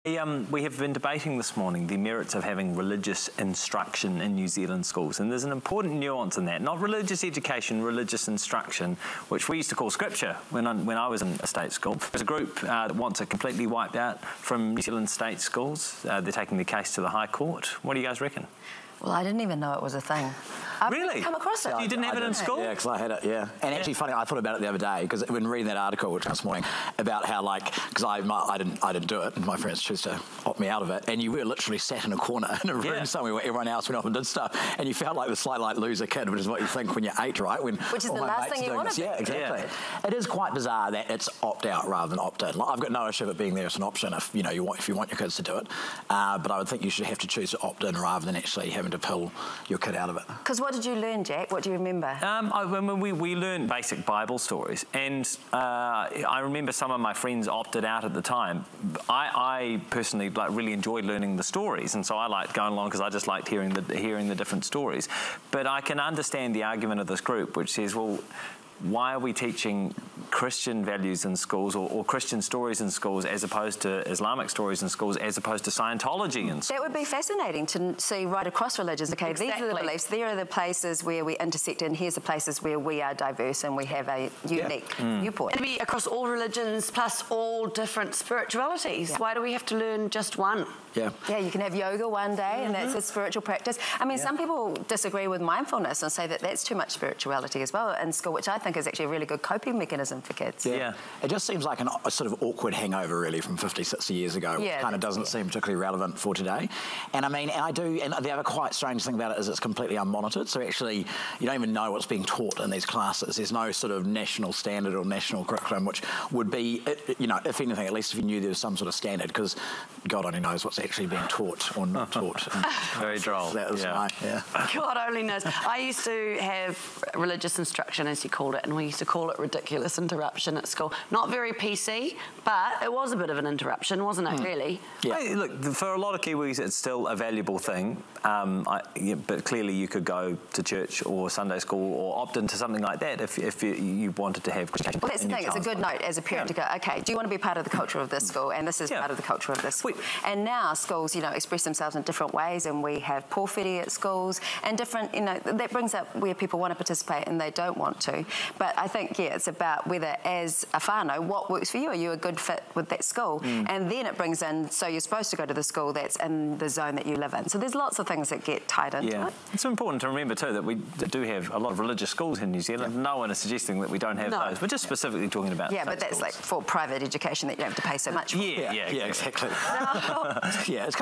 We have been debating this morning the merits of having religious instruction in New Zealand schools, and there's an important nuance in that. Not religious education, religious instruction, which we used to call scripture when I was in a state school. There's a group that wants it completely wiped out from New Zealand state schools. They're taking the case to the High Court. What do you guys reckon? Well, I didn't even know it was a thing. I've really? come across it. You didn't have it in school? Yeah, because I had it, yeah. And actually, funny, I thought about it the other day, because when reading that article which this morning about how, like, because I didn't do it, and my friends chose to opt me out of it, and you were literally sat in a corner in a room somewhere where everyone else went off and did stuff, and you felt like the slight, like, loser kid, which is what you think when you're 8, right? Which is the last thing you want to do. Yeah, exactly. Yeah. It is quite bizarre that it's opt-out rather than opt-in. Like, I've got no issue with it being there as an option if, you know, if you want your kids to do it, but I would think you should have to choose to opt-in rather than actually having to pull your kid out of it. Because what did you learn, Jack? What do you remember? We learned basic Bible stories, and I remember some of my friends opted out at the time. I personally really enjoyed learning the stories, and so I liked going along because I just liked hearing the different stories. But I can understand the argument of this group, which says, well, why are we teaching Christian values in schools or Christian stories in schools as opposed to Islamic stories in schools as opposed to Scientology in schools? That would be fascinating to see right across religions. Okay, these are the beliefs, there are the places where we intersect, and here's the places where we are diverse and we have a unique viewpoint. It'd be across all religions plus all different spiritualities. Why do we have to learn just one? Yeah, you can have yoga one day and that's a spiritual practice. I mean, some people disagree with mindfulness and say that that's too much spirituality as well in school, which I think is actually a really good coping mechanism for kids. Yeah. It just seems like a sort of awkward hangover, really, from 50, 60 years ago, which kind of doesn't seem particularly relevant for today. And I mean, and the other quite strange thing about it is it's completely unmonitored, so actually you don't even know what's being taught in these classes. There's no sort of national standard or national curriculum, which would be, you know, if anything, at least if you knew there was some sort of standard, because God only knows what's actually being taught or not taught. Very droll. That was God only knows. I used to have religious instruction, as you called it, and we used to call it ridiculous interruption at school. Not very PC, but it was a bit of an interruption, wasn't it, really? Yeah. Hey, look, for a lot of Kiwis, it's still a valuable thing, but clearly you could go to church or Sunday school or opt into something like that if you wanted to have Christian. Well, that's the thing. It's a good note as a parent to go, okay, do you want to be part of the culture of this school? And this is part of the culture of this school. And now schools, you know, express themselves in different ways, and we have porphyry at schools and different, you know, that brings up where people want to participate and they don't want to. But I think, it's about whether, as a whānau, what works for you. Are you a good fit with that school? And then it brings in, so you're supposed to go to the school that's in the zone that you live in. So there's lots of things that get tied into it. It's important to remember, too, that we do have a lot of religious schools in New Zealand. No one is suggesting that we don't have those. We're just specifically talking about but that's schools. Like for private education that you don't have to pay so much for. Yeah, exactly. Yeah, it's